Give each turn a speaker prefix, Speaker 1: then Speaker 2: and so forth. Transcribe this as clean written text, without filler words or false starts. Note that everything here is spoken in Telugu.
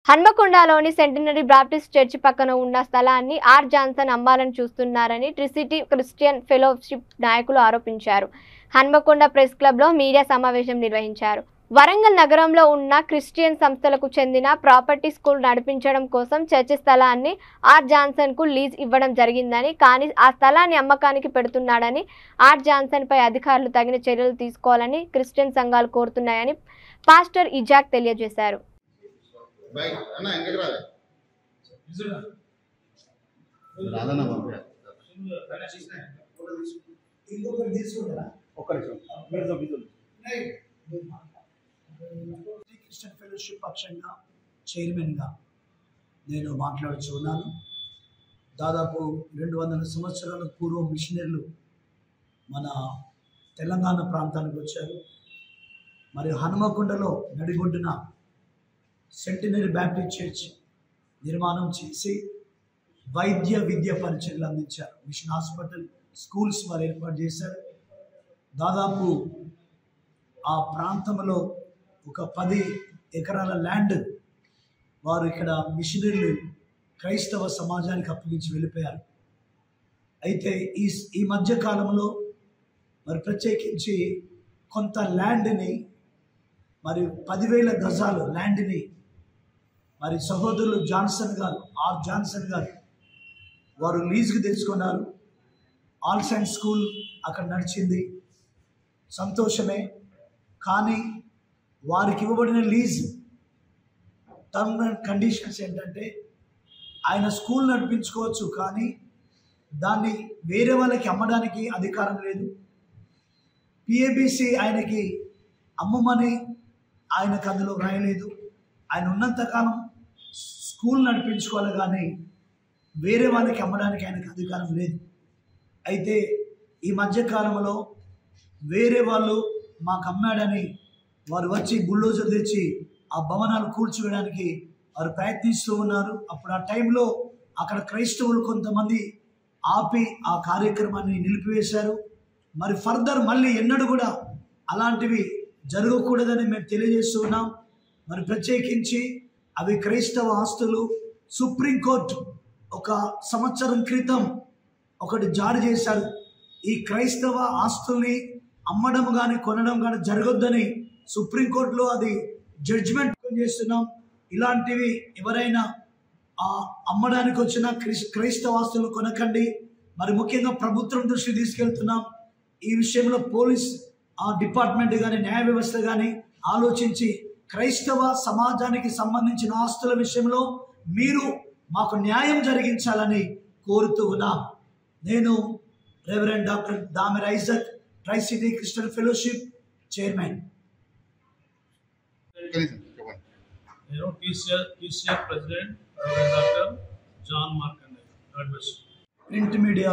Speaker 1: హన్మకొండలోని సెంటినరీ బాప్టిస్ట్ చర్చి పక్కన ఉన్న స్థలాన్ని ఆర్ జాన్సన్ అమ్మాలని చూస్తున్నారని ట్రిసిటీ క్రిస్టియన్ ఫెలోషిప్ నాయకులు ఆరోపించారు. హన్మకొండ ప్రెస్ క్లబ్లో మీడియా సమావేశం నిర్వహించారు. వరంగల్ నగరంలో ఉన్న క్రిస్టియన్ సంస్థలకు చెందిన ప్రాపర్టీ స్కూల్ నడిపించడం కోసం చర్చి స్థలాన్ని ఆర్ జాన్సన్కు లీజ్ ఇవ్వడం జరిగిందని, కానీ ఆ స్థలాన్ని అమ్మకానికి పెడుతున్నాడని, ఆర్ జాన్సన్పై అధికారులు తగిన చర్యలు తీసుకోవాలని క్రిస్టియన్ సంఘాలు కోరుతున్నాయని పాస్టర్ ఇజాక్ తెలియజేశారు.
Speaker 2: క్రిస్టియన్ ఫెలోషిప్ పక్షంగా చైర్మన్గా నేను మాట్లాడుచున్నాను. దాదాపు 200 సంవత్సరాల పూర్వం మిషనరీలు మన తెలంగాణ ప్రాంతానికి వచ్చారు. మరి హనుమకొండలో నడిగొడ్డున సెంటినరీ బాప్టిస్ట్ చర్చ్ నిర్మాణం చేసి వైద్య విద్య పరిచయలు అందించారు. మిషన్ హాస్పిటల్, స్కూల్స్ వారు ఏర్పాటు చేశారు. దాదాపు ఆ ప్రాంతంలో ఒక 10 ఎకరాల ల్యాండ్ వారు ఇక్కడ మిషనరీలు క్రైస్తవ సమాజానికి అప్పగించి వెళ్ళిపోయారు. అయితే ఈ మధ్య కాలంలో మరి ప్రత్యేకించి కొంత ల్యాండ్ని, మరి 10,000 గజాలు ల్యాండ్ని మరి సహోదరులు జాన్సన్ గారు, ఆర్ జాన్సన్ గారు వారు లీజుకు తెచ్చుకున్నారు. ఆల్ సైన్స్ స్కూల్ అక్కడ నడిచింది, సంతోషమే. కానీ వారికి ఇవ్వబడిన లీజు టర్మ్ అండ్ కండిషన్స్ ఏంటంటే, ఆయన స్కూల్ నడిపించుకోవచ్చు, కానీ దాన్ని వేరే వాళ్ళకి అమ్మడానికి అధికారం లేదు. పిఏబిసి ఆయనకి అమ్మమని ఆయనకు అందులో రాయలేదు. ఆయన ఉన్నంతకాలం స్కూల్ నడిపించుకోవాలి, కానీ వేరే వాళ్ళకి అమ్మడానికి ఆయనకు అధికారం లేదు. అయితే ఈ మధ్యకాలంలో వేరే వాళ్ళు మాకు అమ్మాడని వారు వచ్చి బుల్డోజర్ తెచ్చి ఆ భవనాలు కూల్చివేయడానికి వారు ప్రయత్నిస్తూ ఉన్నారు. అప్పుడు ఆ టైంలో అక్కడ క్రైస్తవులు కొంతమంది ఆపి ఆ కార్యక్రమాన్ని నిలిపివేశారు. మరి ఫర్దర్ మళ్ళీ ఎన్నడూ కూడా అలాంటివి జరగకూడదని మేము తెలియజేస్తూ ఉన్నాం. మరి ప్రత్యేకించి అవి క్రైస్తవ ఆస్తులు. సుప్రీంకోర్టు 1 సంవత్సరం క్రితం ఒకటి జారీ చేశాడు. ఈ క్రైస్తవ ఆస్తుల్ని అమ్మడం కానీ కొనడం కానీ జరగొద్దని సుప్రీంకోర్టులో అది జడ్జిమెంట్ చేస్తున్నాం. ఇలాంటివి ఎవరైనా అమ్మడానికి వచ్చిన క్రైస్తవ ఆస్తులు కొనకండి. మరి ముఖ్యంగా ప్రభుత్వం దృష్టి తీసుకెళ్తున్నాం. ఈ విషయంలో పోలీస్ డిపార్ట్మెంట్ కానీ న్యాయ వ్యవస్థ కానీ ఆలోచించి క్రైస్తవ సమాజానికి సంబంధించిన ఆస్తుల విషయంలో మీరు మాకు న్యాయం జరిగించాలని కోరుతూ ఉన్నాం. నేను reverend doctor Damer Isaac, tricity Christian fellowship chairman.
Speaker 3: TCF President Dr. John Markanday. God bless you.
Speaker 2: Print media